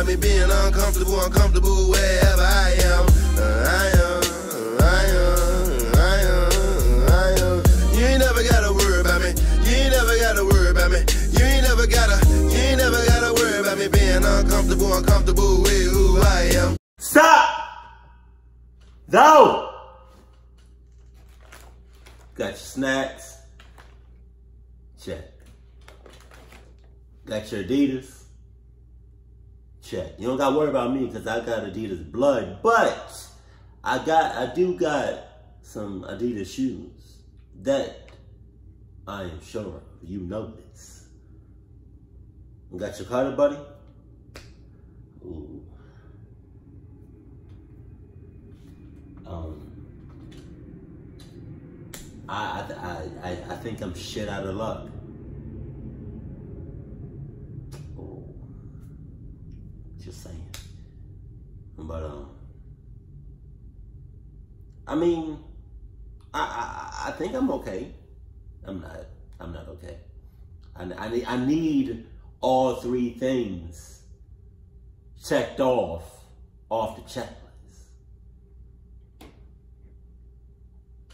about me being uncomfortable wherever I am. You ain't never gotta worry about me. You ain't never gotta worry about me. You ain't never gotta worry about me being uncomfortable with who I am. Stop! No! Got your snacks. Check. Got your Adidas. Check. You don't gotta worry about me because I got Adidas blood, but I do got some Adidas shoes that I am sure you know this. You got your Carter, buddy? Ooh. I think I'm shit out of luck. Oh, just saying. But I mean, I think I'm okay. I'm not okay. I need all three things checked off the checklist.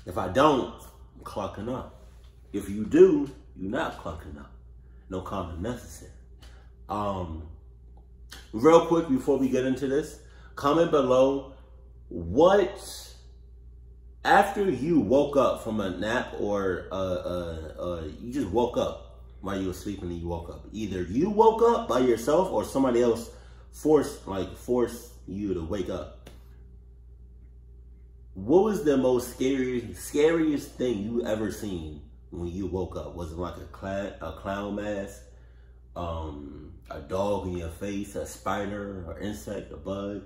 If I don't, I'm clucking up. If you do, you're not clucking up. No comment necessary. Real quick before we get into this, comment below what, after you woke up from a nap or you just woke up while you were sleeping and you woke up. Either you woke up by yourself or somebody else forced you to wake up. What was the most scariest thing you ever seen when you woke up? Was it like a clown mask, a dog in your face, a spider, or insect, a bug?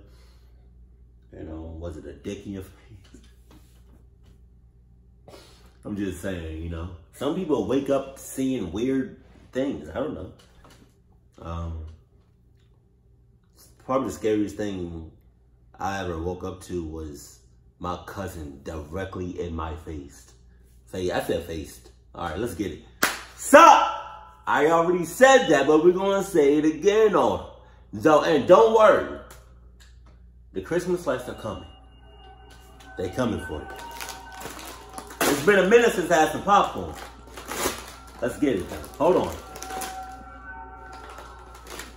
You know, was it a dick in your face? I'm just saying, you know. Some people wake up seeing weird things. I don't know. Probably the scariest thing I ever woke up to was my cousin directly in my face. I said faced. All right, let's get it. Sup? I already said that, but we're going to say it again on. And don't worry. The Christmas lights are coming. They coming for you. It's been a minute since I had some popcorn. Let's get it then. Hold on.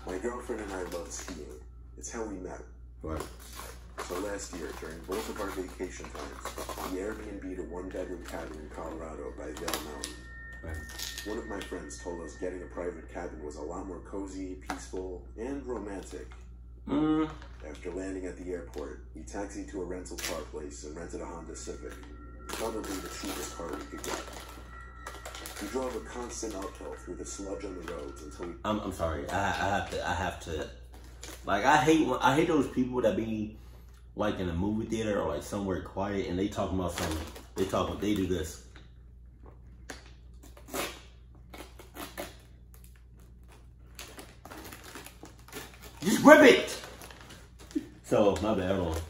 My girlfriend and I love skiing. It's how we met. Right. So last year, during both of our vacation times, we Airbnb'd a one-bedroom cabin in Colorado by Vail Mountain. Right. One of my friends told us getting a private cabin was a lot more cozy, peaceful, and romantic. After landing at the airport, we taxied to a rental car place and rented a Honda Civic, probably the cheapest car we could get. We drove a constant uphill through the sludge on the roads until we... I'm sorry. I have to. Like, I hate those people that be like in a movie theater or like somewhere quiet and they talking about something. They do this. Just grip it. So my bad. Hold on.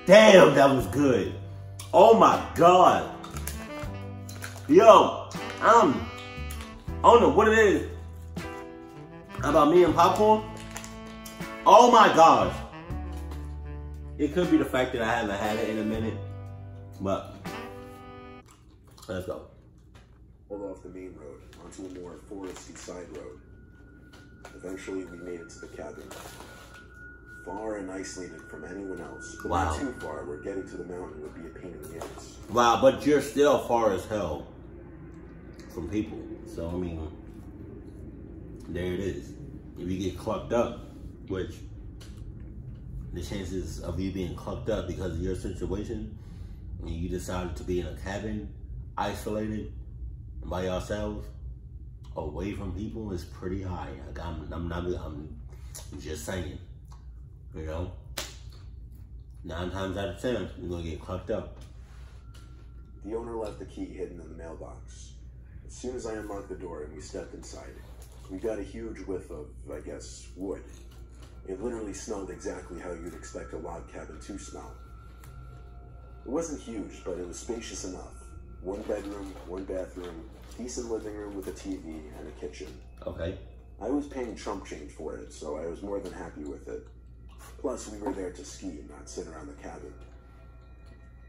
Damn, that was good. Oh my God. Yo, I don't know what it is about me and popcorn. Oh my gosh. It could be the fact that I haven't had it in a minute, but let's go. Pulled off the main road onto a more foresty side road. Eventually, we made it to the cabin. Far and isolated from anyone else. But not too far, where getting to the mountain would be a pain in the ass. Wow, but you're still far as hell from people. So, I mean, there it is. If you get clucked up, which the chances of you being clucked up because of your situation, and you decided to be in a cabin, isolated, by yourself, away from people, is pretty high. Like, I'm just saying. You know, 9 times out of 10, you're gonna get clucked up. The owner left the key hidden in the mailbox. As soon as I unlocked the door and we stepped inside, we got a huge whiff of, I guess, wood. It literally smelled exactly how you'd expect a log cabin to smell. It wasn't huge, but it was spacious enough. 1 bedroom, 1 bathroom, decent living room with a TV and a kitchen. Okay. I was paying chump change for it, so I was more than happy with it. Plus, we were there to ski, not sit around the cabin.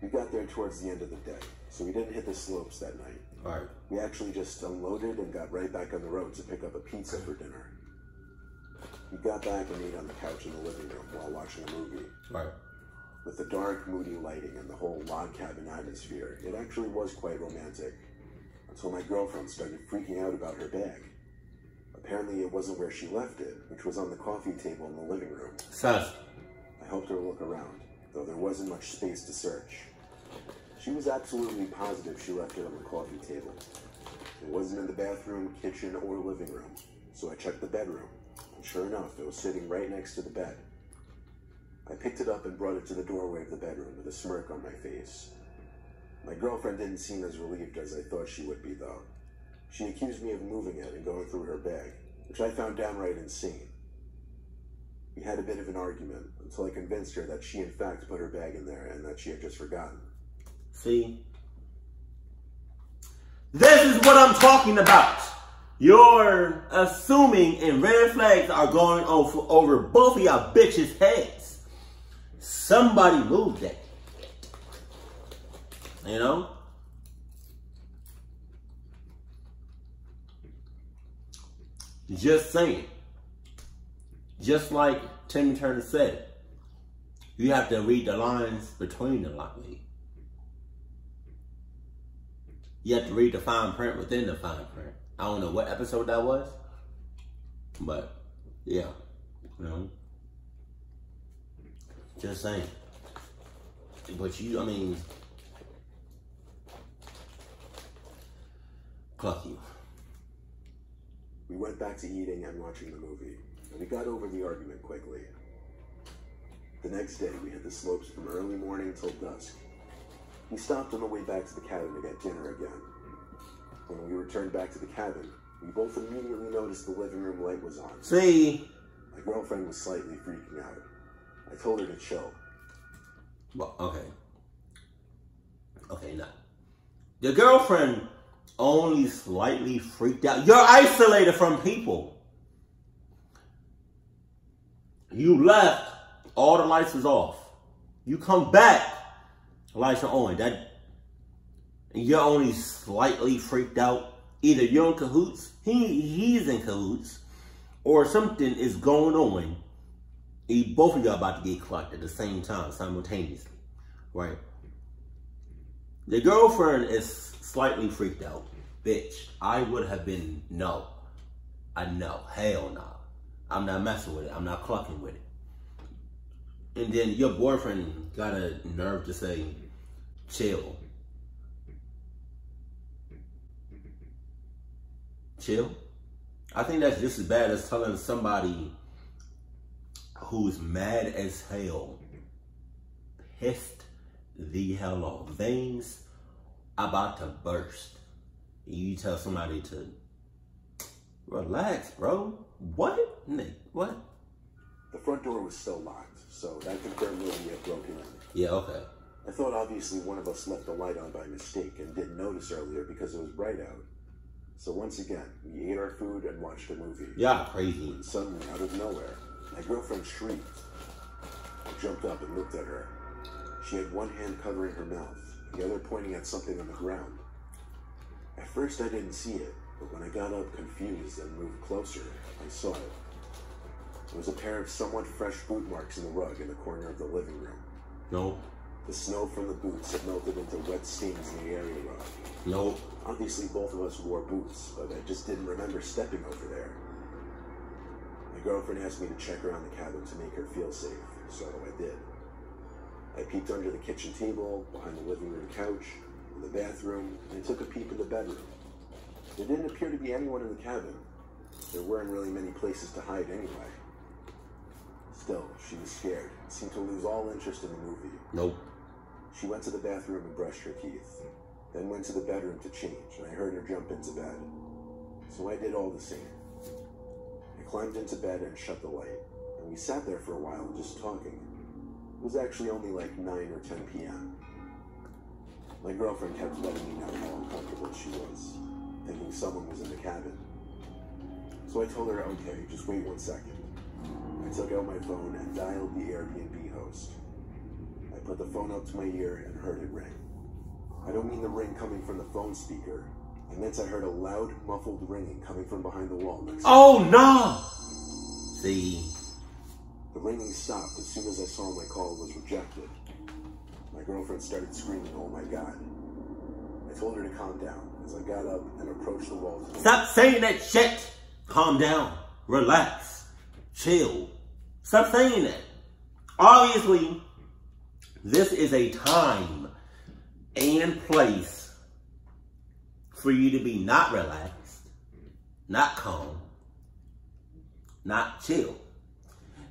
We got there towards the end of the day, so we didn't hit the slopes that night. All right. We actually just unloaded and got right back on the road to pick up a pizza for dinner. We got back and ate on the couch in the living room while watching a movie. All right. With the dark, moody lighting and the whole log cabin atmosphere, it actually was quite romantic. Until my girlfriend started freaking out about her bag. Apparently it wasn't where she left it, which was on the coffee table in the living room. Sus. I helped her look around, though there wasn't much space to search. She was absolutely positive she left it on the coffee table. It wasn't in the bathroom, kitchen, or living room, so I checked the bedroom, and sure enough, it was sitting right next to the bed. I picked it up and brought it to the doorway of the bedroom with a smirk on my face. My girlfriend didn't seem as relieved as I thought she would be, though. She accused me of moving it and going through her bag, which I found downright insane. We had a bit of an argument until I convinced her that she in fact put her bag in there and that she had just forgotten. See? This is what I'm talking about. You're assuming and red flags are going over both of y'all bitches' heads. Somebody moved that. You know? Just saying. Just like Timmy Turner said, you have to read the lines between the lines. You have to read the fine print within the fine print. I don't know what episode that was, but yeah, you know, just saying. But you, I mean, cluck you. We went back to eating and watching the movie, and we got over the argument quickly. The next day, we hit the slopes from early morning till dusk. We stopped on the way back to the cabin to get dinner again. When we returned back to the cabin, we both immediately noticed the living room light was on. See? My girlfriend was slightly freaking out. I told her to chill. Well, okay. Okay, now. Your girlfriend only slightly freaked out. You're isolated from people. You left, all the lights was off. You come back, the lights are on. And you're only slightly freaked out. Either you're in cahoots, he's in cahoots, or something is going on. Both of y'all about to get clocked at the same time, simultaneously, right? The girlfriend is slightly freaked out. Bitch, I would have been, no. I know, hell no. I'm not messing with it. I'm not clucking with it. And then your boyfriend got a nerve to say, chill. Chill? I think that's just as bad as telling somebody who's mad as hell, pissed the hell off, veins about to burst. You tell somebody to relax, bro. What? What? The front door was still locked, so that confirmed that we had broken in. Yeah, okay. I thought obviously one of us left the light on by mistake and didn't notice earlier because it was bright out. So once again, we ate our food and watched a movie. Yeah, crazy. And suddenly, out of nowhere, my girlfriend shrieked. I jumped up and looked at her. She had one hand covering her mouth, the other pointing at something on the ground. At first I didn't see it, but when I got up confused and moved closer, I saw it. It was a pair of somewhat fresh boot marks in the rug in the corner of the living room. No. The snow from the boots had melted into wet stains in the area rug. No. Obviously both of us wore boots, but I just didn't remember stepping over there. My girlfriend asked me to check around the cabin to make her feel safe, so I did. I peeked under the kitchen table, behind the living room couch, in the bathroom, and I took a peep in the bedroom. There didn't appear to be anyone in the cabin. There weren't really many places to hide anyway. Still, she was scared and seemed to lose all interest in the movie. Nope. She went to the bathroom and brushed her teeth, then went to the bedroom to change, and I heard her jump into bed. So I did all the same. I climbed into bed and shut the light, and we sat there for a while just talking. It was actually only like 9 or 10 p.m. My girlfriend kept letting me know how uncomfortable she was, thinking someone was in the cabin. So I told her, okay, just wait 1 second. I took out my phone and dialed the Airbnb host. I put the phone up to my ear and heard it ring. I don't mean the ring coming from the phone speaker. I meant I heard a loud, muffled ringing coming from behind the wall next to me. Oh no! See? The ringing stopped as soon as I saw my call was rejected. My girlfriend started screaming, oh my God. I told her to calm down as I got up and approached the wall. Stop saying that shit! Calm down. Relax. Chill. Stop saying that. Obviously, this is a time and place for you to be not relaxed, not calm, not chill.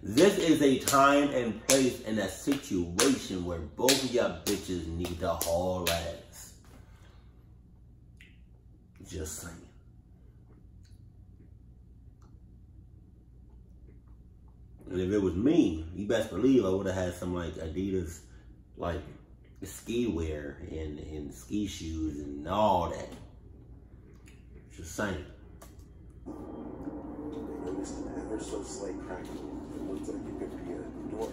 This is a time and place and a situation where both of y'all bitches need to haul ass. Just saying. And if it was me, you best believe I would have had some like Adidas like ski wear and ski shoes and all that. Just saying. I noticed an ever so slight cracking. It looked like it could be a door.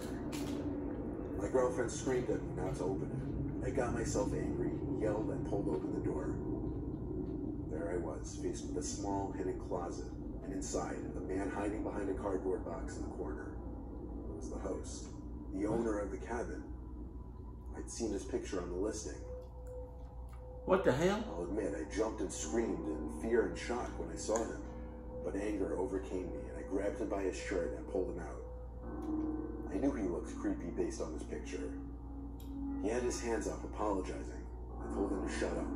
My girlfriend screamed at me not to open it. I got myself angry, yelled, and pulled open the door. There I was, faced with a small hidden closet, and inside, a man hiding behind a cardboard box in the corner. It was the host, the owner of the cabin. I'd seen his picture on the listing. What the hell? I'll admit, I jumped and screamed in fear and shock when I saw him. But anger overcame me, and I grabbed him by his shirt and pulled him out. I knew he looked creepy based on his picture. He had his hands up, apologizing. I told him to shut up.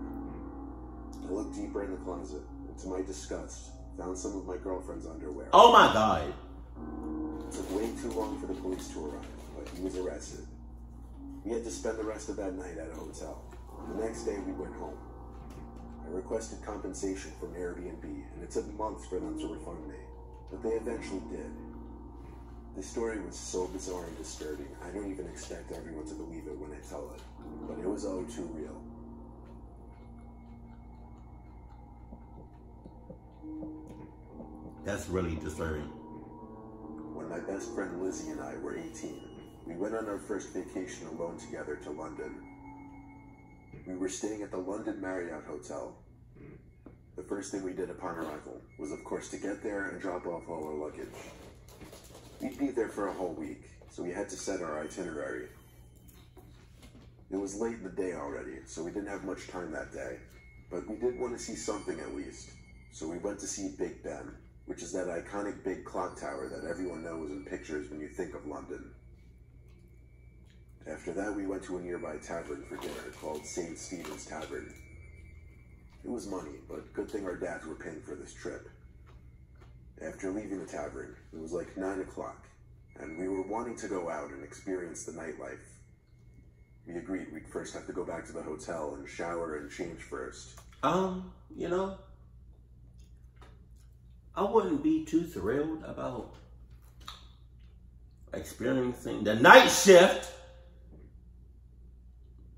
I looked deeper in the closet, and to my disgust, found some of my girlfriend's underwear. Oh my God. It took way too long for the police to arrive, but he was arrested. We had to spend the rest of that night at a hotel. The next day we went home. I requested compensation from Airbnb, and it took months for them to refund me, but they eventually did. This story was so bizarre and disturbing, I don't even expect everyone to believe it when I tell it, but it was all too real. That's really disturbing. When my best friend Lizzie and I were 18, we went on our first vacation alone together to London. We were staying at the London Marriott Hotel. The first thing we did upon arrival was, of course, to get there and drop off all our luggage. We'd be there for a whole week, so we had to set our itinerary. It was late in the day already, so we didn't have much time that day, but we did want to see something at least. So we went to see Big Ben, which is that iconic big clock tower that everyone knows in pictures when you think of London. After that, we went to a nearby tavern for dinner called St. Stephen's Tavern. It was money, but good thing our dads were paying for this trip. After leaving the tavern, it was like 9 o'clock, and we were wanting to go out and experience the nightlife. We agreed we'd first have to go back to the hotel and shower and change first. You know, I wouldn't be too thrilled about experiencing the night shift.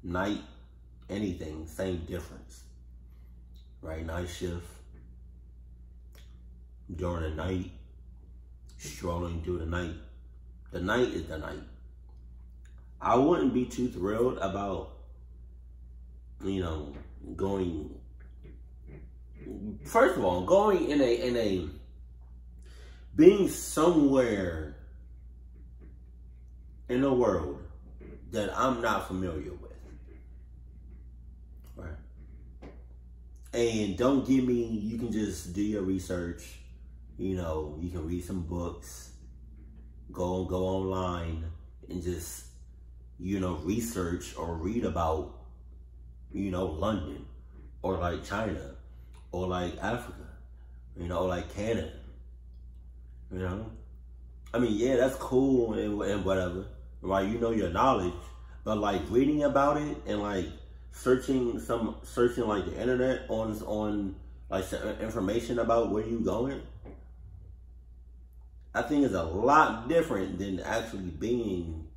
Night, anything, same difference. Right? Night shift. During the night, strolling through the night. The night is the night. I wouldn't be too thrilled about, you know, going. First of all, going in a being somewhere in a world that I'm not familiar with. Right? And don't give me, you can just do your research. You know, you can read some books, go online and just, you know, research or read about, you know, London or like China or like Africa, you know, like Canada, you know. I mean, yeah, that's cool and whatever, right? You know your knowledge, but like reading about it and like searching like the internet on like some information about where you going, I think it's a lot different than actually being,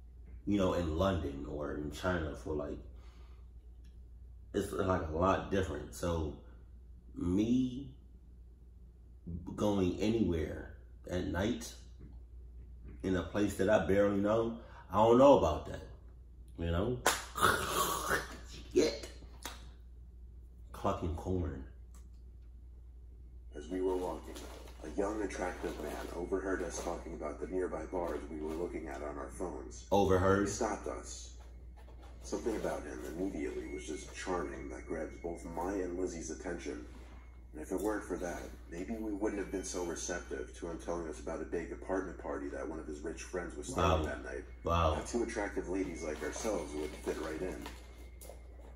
you know, in London or in China for like it's like a lot different. So me going anywhere at night in a place that I barely know, I don't know about that. You know? Shit. Clucking corn. As we were walking, a young, attractive man overheard us talking about the nearby bars we were looking at on our phones. Overheard? He stopped us. Something about him immediately was just charming that grabbed both my and Lizzie's attention. And if it weren't for that, maybe we wouldn't have been so receptive to him telling us about a big apartment party that one of his rich friends was throwing that night. Wow. Now, two attractive ladies like ourselves would fit right in.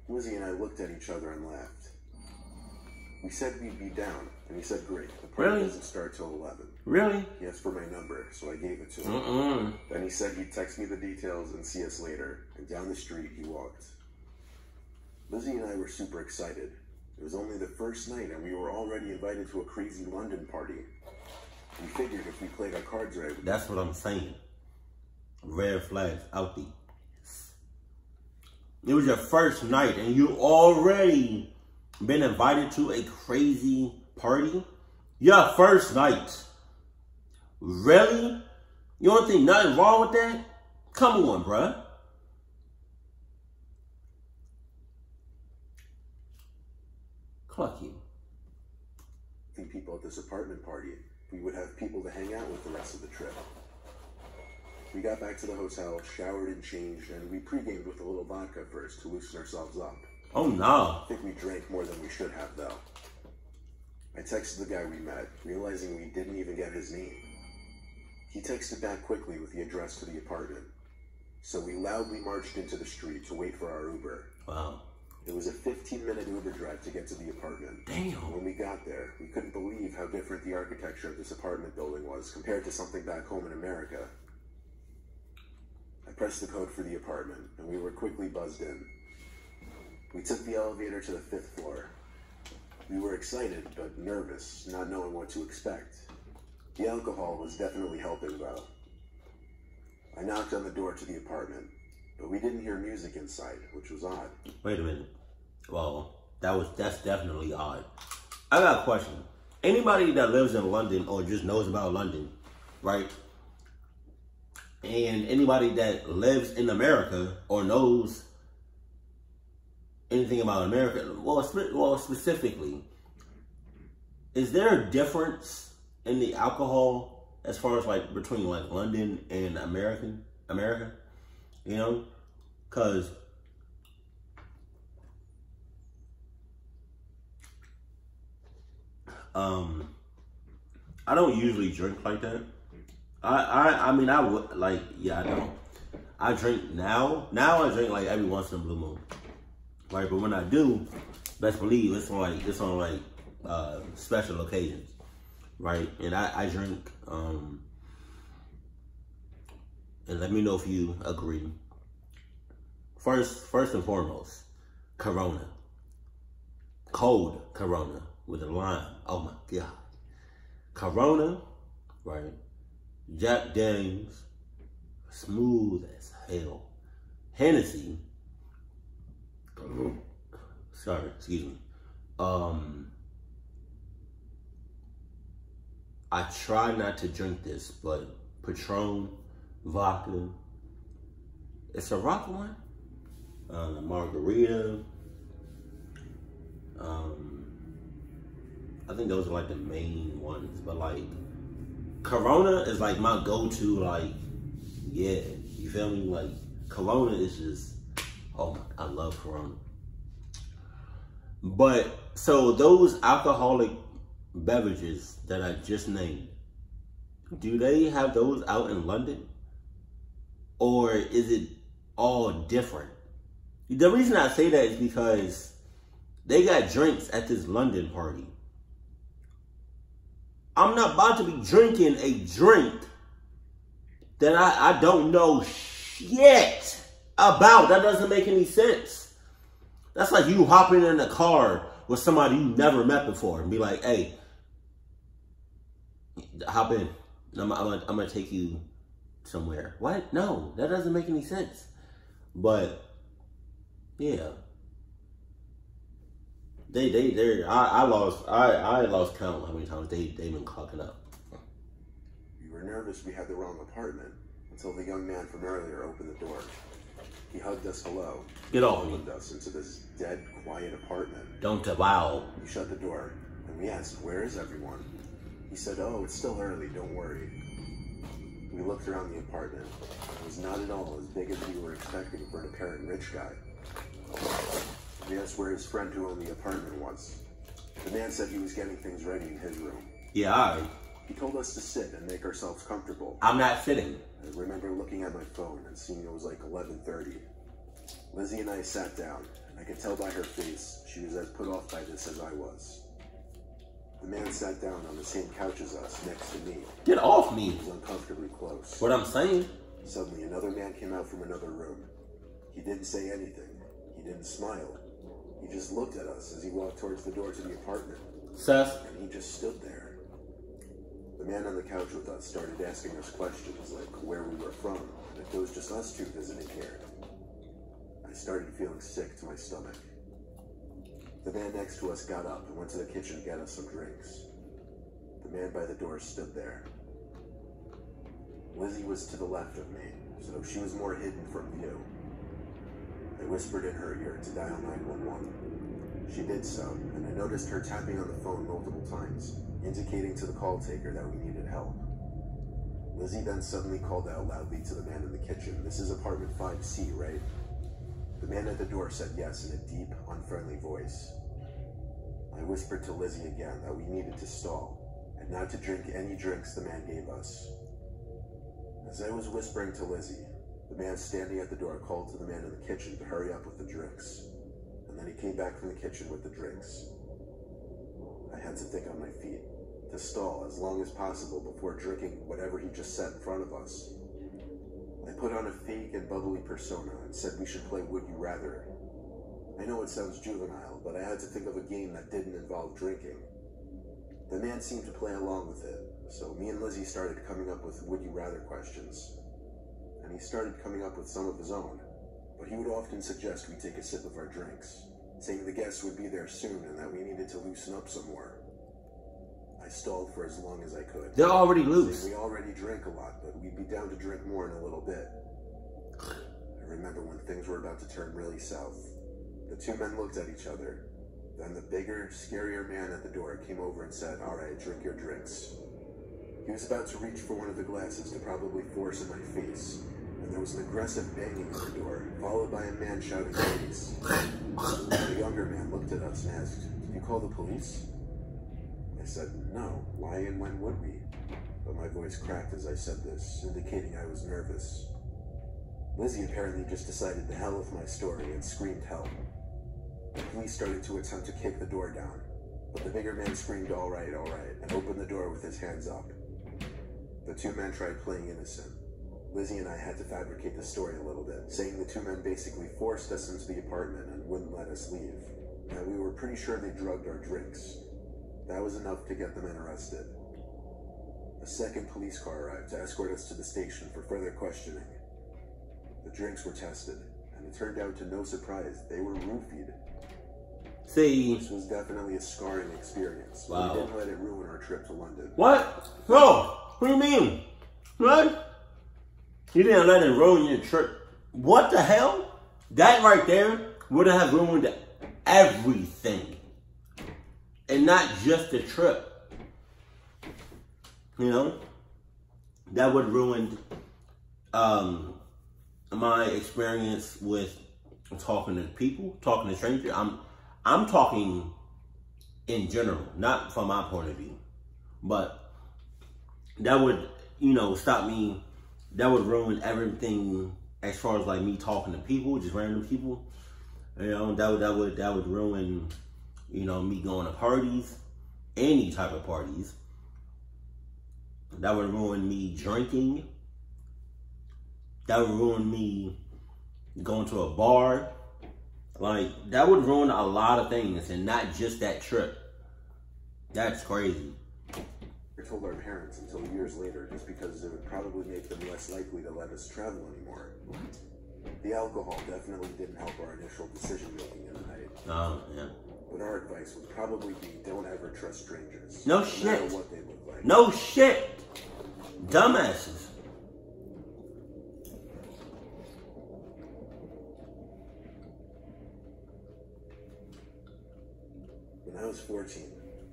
Lizzie and I looked at each other and laughed. We said we'd be down, and he said, great. The party doesn't start till 11. Really? He asked for my number, so I gave it to him. Then he said he'd text me the details and see us later, and down the street he walked. Lizzie and I were super excited. It was only the first night, and we were already invited to a crazy London party. We figured if we played our cards right... That's what I'm saying. Red flags out there. It was your first night, and you already been invited to a crazy party? Your first night. Really? You don't think nothing wrong with that? Come on, bruh. Cluck you. People at this apartment party, we would have people to hang out with the rest of the trip. We got back to the hotel, showered and changed, and we pre-gamed with a little vodka first to loosen ourselves up. Oh no. I think we drank more than we should have, though. I texted the guy we met, realizing we didn't even get his name. He texted back quickly with the address to the apartment. So we loudly marched into the street to wait for our Uber. Wow. It was a 15-minute Uber drive to get to the apartment. Damn. When we got there, we couldn't believe how different the architecture of this apartment building was compared to something back home in America. I pressed the code for the apartment, and we were quickly buzzed in. We took the elevator to the 5th floor. We were excited, but nervous, not knowing what to expect. The alcohol was definitely helping, though. I knocked on the door to the apartment, but we didn't hear music inside, which was odd. Wait a minute. Well, that's definitely odd. I got a question. Anybody that lives in London or just knows about London, right? And anybody that lives in America or knows anything about America, well, specifically, is there a difference in the alcohol as far as like between like London and America? You know, because I don't usually drink like that. I mean, I would like, yeah, I don't. I drink now. Now I drink like every once in a blue moon. Right, but when I do, best believe it's on special occasions, right? And I drink, and let me know if you agree. First and foremost, Corona, cold Corona with a lime. Oh my God, Corona, right? Jack Daniels, smooth as hell. Hennessy. Sorry, excuse me. I try not to drink this, but Patron, vodka. It's a rock one. Margarita. I think those are like the main ones, but like Corona is like my go-to. Like, yeah, you feel me? Like Corona is just. Oh my, I love Corona. But, so those alcoholic beverages that I just named, do they have those out in London? Or is it all different? The reason I say that is because they got drinks at this London party. I'm not about to be drinking a drink that I don't know shit about. That doesn't make any sense. That's like you hopping in a car with somebody you never met before and be like, hey, hop in. I'm gonna take you somewhere. What? No, that doesn't make any sense. But yeah, I lost count how many times they've been clocking up. We were nervous we had the wrong apartment until the young man from earlier opened the door. He hugged us hello. Get off me. Welcomed us into this dead, quiet apartment. Don't wow. He shut the door, and we asked, "Where is everyone?" He said, "Oh, it's still early, don't worry." We looked around the apartment. It was not at all as big as we were expecting for an apparent rich guy. We asked where his friend who owned the apartment was. The man said he was getting things ready in his room. Yeah, all right. He told us to sit and make ourselves comfortable. I'm not sitting. I remember looking at my phone and seeing it was like 11:30. Lizzie and I sat down, and I could tell by her face she was as put off by this as I was. The man sat down on the same couch as us, next to me. Get off me. He was uncomfortably close. What I'm saying? Suddenly, another man came out from another room. He didn't say anything. He didn't smile. He just looked at us as he walked towards the door to the apartment. Seth? And he just stood there. The man on the couch with us started asking us questions, like where we were from, and if it was just us two visiting here. I started feeling sick to my stomach. The man next to us got up and went to the kitchen to get us some drinks. The man by the door stood there. Lizzie was to the left of me, so she was more hidden from view. I whispered in her ear to dial 911. She did so, and I noticed her tapping on the phone multiple times, indicating to the call taker that we needed help. Lizzie then suddenly called out loudly to the man in the kitchen, "This is apartment 5C, right?" The man at the door said yes in a deep, unfriendly voice. I whispered to Lizzie again that we needed to stall, and not to drink any drinks the man gave us. As I was whispering to Lizzie, the man standing at the door called to the man in the kitchen to hurry up with the drinks, and then he came back from the kitchen with the drinks. I had to think on my feet, to stall as long as possible before drinking whatever he just set in front of us. I put on a fake and bubbly persona and said we should play Would You Rather. I know it sounds juvenile, but I had to think of a game that didn't involve drinking. The man seemed to play along with it, so me and Lizzie started coming up with Would You Rather questions. And he started coming up with some of his own, but he would often suggest we take a sip of our drinks, saying the guests would be there soon and that we needed to loosen up some more. I stalled for as long as I could. They're already loose. We already drink a lot, but we'd be down to drink more in a little bit. I remember when things were about to turn really south. The two men looked at each other. Then the bigger, scarier man at the door came over and said, "All right, drink your drinks." He was about to reach for one of the glasses to probably force in my face, and there was an aggressive banging at the door, followed by a man shouting police. The younger man looked at us and asked, "Did you call the police?" I said, "No, why and when would we?" But my voice cracked as I said this, indicating I was nervous. Lizzie apparently just decided to hell with my story and screamed help. The police started to attempt to kick the door down, but the bigger man screamed, all right, and opened the door with his hands up. The two men tried playing innocent. Lizzie and I had to fabricate the story a little bit, saying the two men basically forced us into the apartment and wouldn't let us leave, and we were pretty sure they drugged our drinks. That was enough to get the men arrested. A second police car arrived to escort us to the station for further questioning. The drinks were tested, and it turned out to no surprise, they were roofied. See, This was definitely a scarring experience, but wow. we didn't let it ruin our trip to London. What? No. What do you mean? What? You didn't let it ruin your trip. What the hell? That right there would have ruined everything. And not just the trip. You know? That would ruin my experience with talking to people, talking to strangers. I'm talking in general, not from my point of view. But that would, stop me. That would ruin everything as far as like me talking to people, just random people. That would ruin, me going to parties, any type of parties. That would ruin me drinking. That would ruin me going to a bar. Like, that would ruin a lot of things, and not just that trip. That's crazy. We told our parents until years later, just because it would probably make them less likely to let us travel anymore. What? The alcohol definitely didn't help our initial decision making in the night. Oh, yeah. But our advice advice would probably be don't ever trust strangers. No no shit. matter what they look like. No shit. Dumbasses. When I was 14,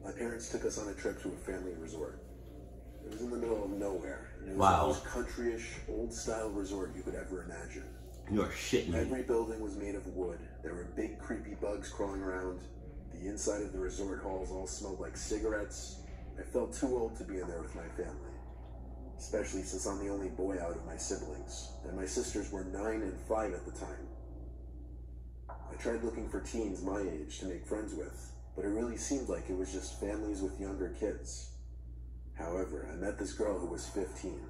my parents took us on a trip to a family resort. It was in the middle of nowhere, and it was the most countryish, old-style resort you could ever imagine. You're shitting me. Every building was made of wood. There were big, creepy bugs crawling around. The inside of the resort halls all smelled like cigarettes. I felt too old to be in there with my family, especially since I'm the only boy out of my siblings, and my sisters were 9 and 5 at the time. I tried looking for teens my age to make friends with, but it really seemed like it was just families with younger kids. However, I met this girl who was 15.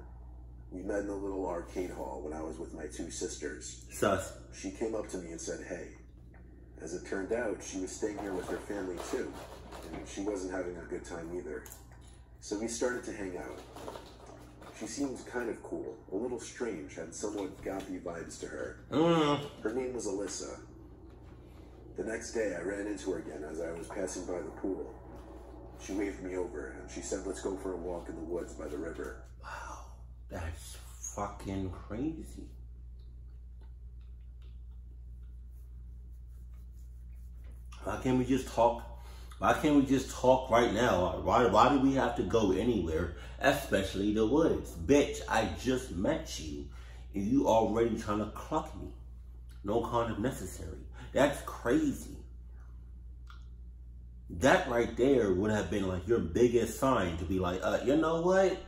We met in a little arcade hall when I was with my 2 sisters. Sus. She came up to me and said, hey. As it turned out, she was staying here with her family too, and she wasn't having a good time either. So we started to hang out. She seemed kind of cool, a little strange, had somewhat gothy vibes to her. Her name was Alyssa. The next day, I ran into her again as I was passing by the pool. She waved me over, and she said, let's go for a walk in the woods by the river. Wow, that's fucking crazy. Why can't we just talk? Why can't we just talk right now? Why do we have to go anywhere, especially the woods? Bitch, I just met you, and you already trying to cluck me. No condom necessary. That's crazy. That right there would have been like your biggest sign to be like, you know what?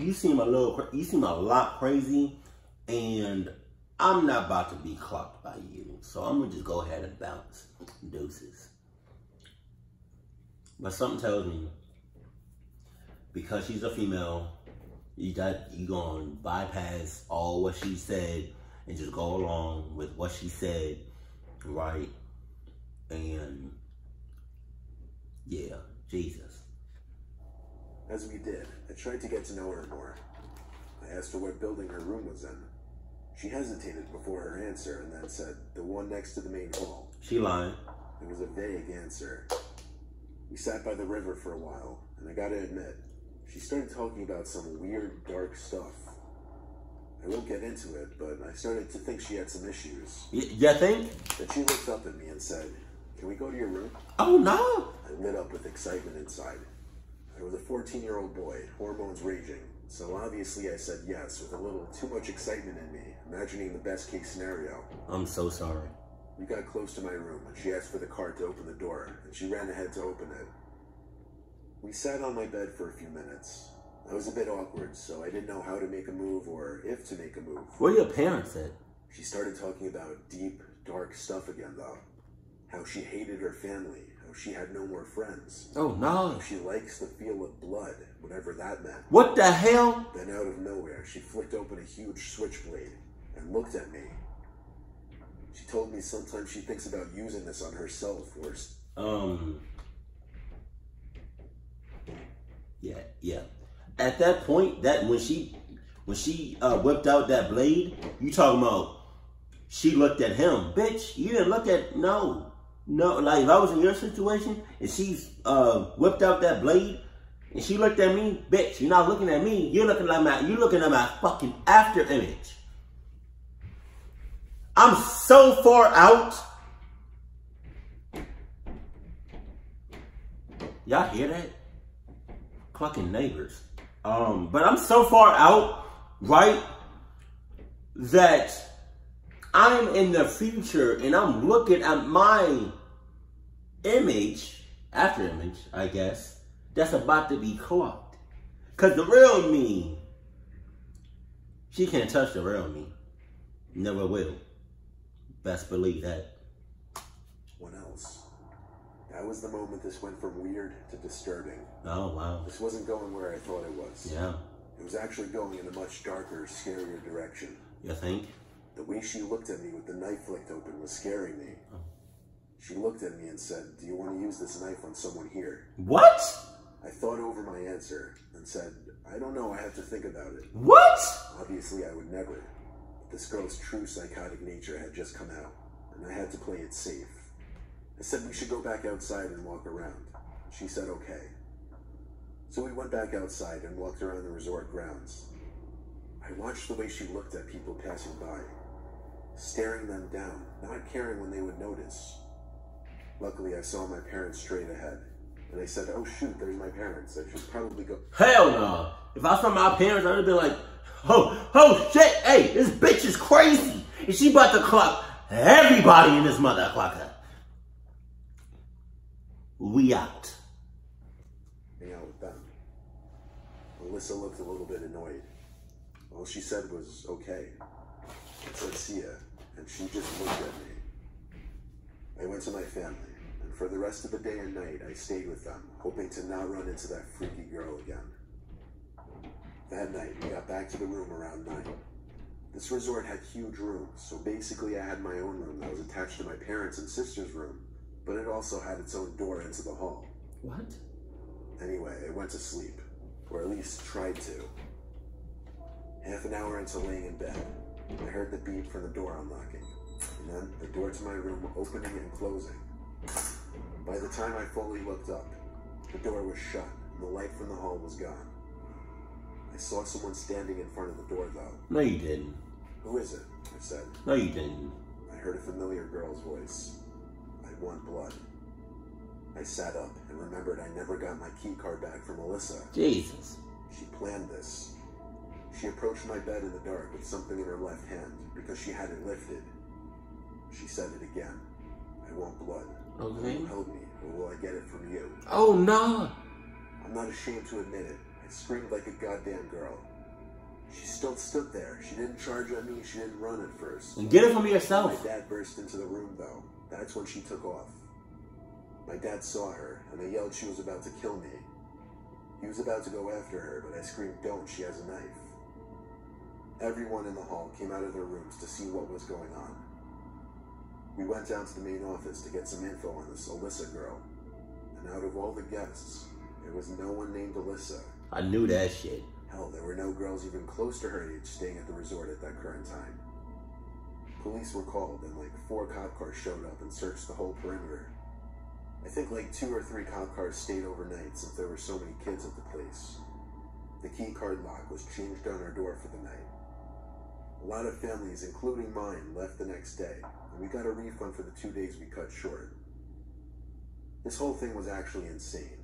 You seem a lot crazy, and I'm not about to be clocked by you. So I'm gonna just go ahead and bounce. Deuces. But something tells me, because she's a female, you gonna bypass all what she said and just go along with what she said, right? And yeah, Jesus. As we did, I tried to get to know her more. I asked her what building her room was in. She hesitated before her answer and then said, the one next to the main hall. She lying. It was a vague answer. We sat by the river for a while, and I gotta admit, she started talking about some weird, dark stuff. I won't get into it, but I started to think she had some issues. You think? Then she looked up at me and said, can we go to your room? Oh, no. I lit up with excitement inside. I was a 14-year-old boy, hormones raging, so obviously I said yes with a little too much excitement in me, imagining the best case scenario. I'm so sorry. We got close to my room, and she asked for the card to open the door, and she ran ahead to open it. We sat on my bed for a few minutes. I was a bit awkward, so I didn't know how to make a move or if to make a move. Where your parents at? She started talking about deep, dark stuff again, though. How she hated her family, how she had no more friends. Oh, no. How she likes the feel of blood, whatever that meant. What the hell? Then out of nowhere, she flicked open a huge switchblade and looked at me. She told me sometimes she thinks about using this on herself or... Yeah. At that point, when she whipped out that blade, you talking about she looked at him. Bitch, you didn't look at... No, like if I was in your situation and she's whipped out that blade and she looked at me, bitch, you're not looking at me. You're looking at my fucking after image. I'm so far out. Y'all hear that? Clucking neighbors. But I'm so far out, right, that I'm in the future and I'm looking at my image, after image, I guess, that's about to be clocked. Because the real me, she can't touch the real me. Never will. Best believe that. What else? That was the moment this went from weird to disturbing. Oh, wow. This wasn't going where I thought it was. Yeah. It was actually going in a much darker, scarier direction. You think? The way she looked at me with the knife flicked open was scaring me. Oh. She looked at me and said, do you want to use this knife on someone here? What? I thought over my answer and said, I don't know, I have to think about it. What? Obviously, I would never. But this girl's true psychotic nature had just come out, and I had to play it safe. I said we should go back outside and walk around. She said okay. So we went back outside and walked around the resort grounds. I watched the way she looked at people passing by, staring them down, not caring when they would notice. Luckily, I saw my parents straight ahead, and I said, oh shoot, there's my parents. I should probably go. Hell no. If I saw my parents, I would have been like, oh shit, hey, this bitch is crazy. And she about to clock everybody in this motherfucker. We out. Hang out with them. Melissa looked a little bit annoyed. All she said was, okay. I said, see ya, and she just looked at me. I went to my family, and for the rest of the day and night, I stayed with them, hoping to not run into that freaky girl again. That night, we got back to the room around 9. This resort had huge rooms, so basically I had my own room that was attached to my parents' and sister's room, but it also had its own door into the hall. What? Anyway, I went to sleep, or at least tried to. Half an hour into laying in bed, I heard the beep from the door unlocking, and then the door to my room opening and closing. By the time I fully looked up, the door was shut, and the light from the hall was gone. I saw someone standing in front of the door, though. No, you didn't. Who is it? I said. No, you didn't. I heard a familiar girl's voice. I want blood. I sat up and remembered I never got my key card back from Melissa. Jesus. She planned this. She approached my bed in the dark with something in her left hand because she had it lifted. She said it again. I want blood. Okay. Will you help me, or will I get it from you? Oh, no. I'm not ashamed to admit it. I screamed like a goddamn girl. She still stood there. She didn't charge at me. She didn't run at first. And get it from yourself. My dad burst into the room, though. That's when she took off. My dad saw her, and they yelled she was about to kill me. He was about to go after her, but I screamed, don't, she has a knife. Everyone in the hall came out of their rooms to see what was going on. We went down to the main office to get some info on this Alyssa girl. And out of all the guests, there was no one named Alyssa. I knew that shit. Hell, there were no girls even close to her age staying at the resort at that current time. Police were called, and like 4 cop cars showed up and searched the whole perimeter. I think like 2 or 3 cop cars stayed overnight since there were so many kids at the place. The key card lock was changed on our door for the night. A lot of families, including mine, left the next day, and we got a refund for the 2 days we cut short. This whole thing was actually insane.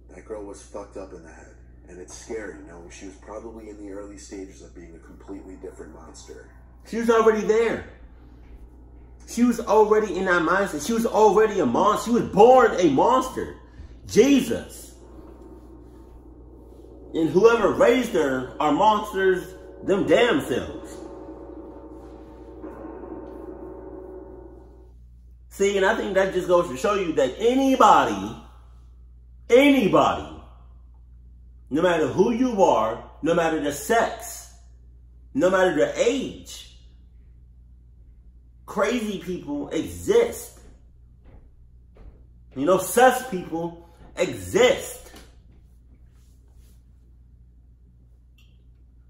That girl was fucked up in the head, and it's scary knowing she was probably in the early stages of being a completely different monster. She was already there. She was already in that mindset. She was already a monster. She was born a monster. Jesus. And whoever raised her are monsters them damn selves. See, and I think that just goes to show you that anybody, no matter who you are, no matter the sex, no matter the age, crazy people exist. You know, sus people exist.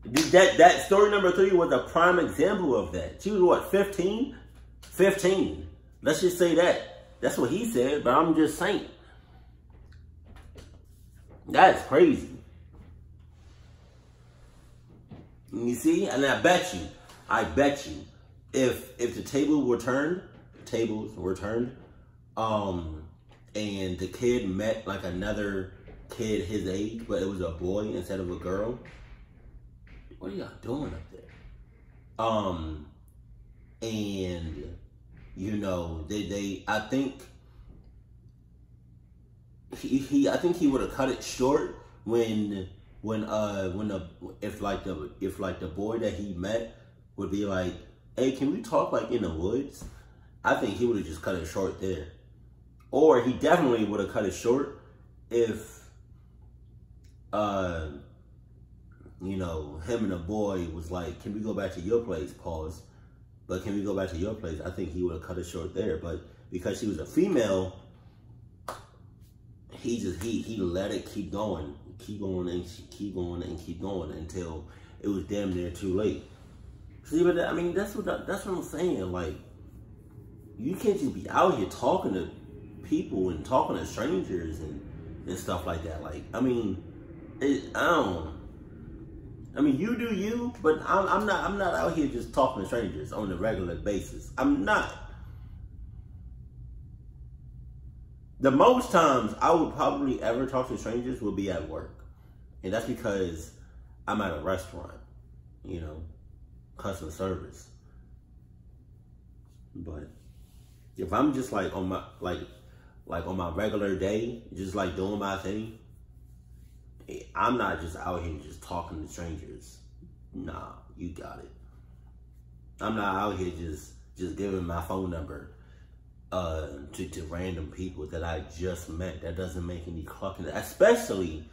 That story number 3 was a prime example of that. She was what, 15? 15. Let's just say that. That's what he said, but I'm just saying. That's crazy. You see? And I bet you, if the tables were turned, and the kid met like another kid his age, but it was a boy instead of a girl, what are y'all doing up there? And you know, I think he would have cut it short if the boy that he met would be like, hey, can we talk like in the woods? I think he would have just cut it short there. Or he definitely would have cut it short if you know, him and the boy was like, can we go back to your place? Pause. But can we go back to your place? I think he would have cut it short there. But because she was a female, he let it keep going until it was damn near too late. See, but I mean, that's what I'm saying. Like, you can't just be out here talking to people and talking to strangers and stuff like that. Like, I mean, you do you, but I'm not out here just talking to strangers on a regular basis. I'm not. The most times I would probably ever talk to strangers will be at work. And that's because I'm at a restaurant, you know, customer service. But if I'm just like on my on my regular day, just like doing my thing, I'm not just out here just talking to strangers. Nah, you got it. I'm not out here just giving my phone number to random people that I just met. That doesn't make any clucking. Especially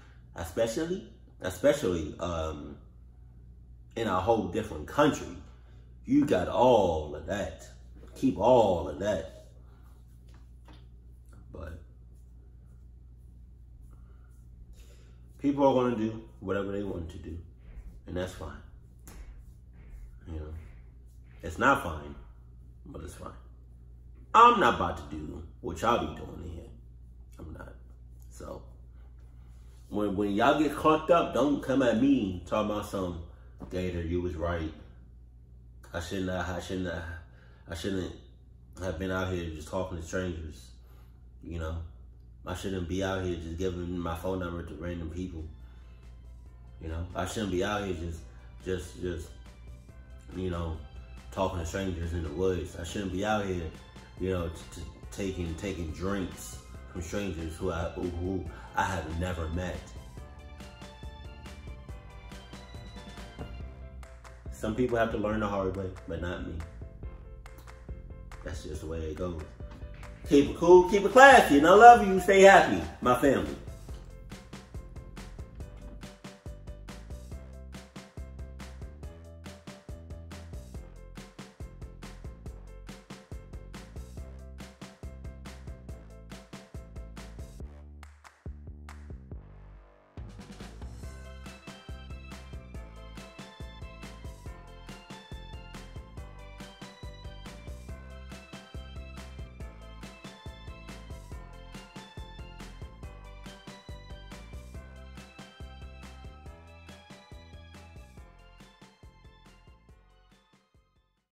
in a whole different country. You got all of that. Keep all of that. But people are going to do whatever they want to do. And that's fine. You know, it's not fine, but it's fine. I'm not about to do what y'all be doing in here. I'm not. So, when y'all get clocked up, don't come at me talking about some, Gator, you was right. I shouldn't have been out here just talking to strangers. You know, I shouldn't be out here just giving my phone number to random people. You know, I shouldn't be out here just you know, talking to strangers in the woods. I shouldn't be out here, you know, taking drinks from strangers who I have never met. Some people have to learn the hard way, but not me. That's just the way it goes. Keep it cool, keep it classy, and I love you. Stay happy, my family.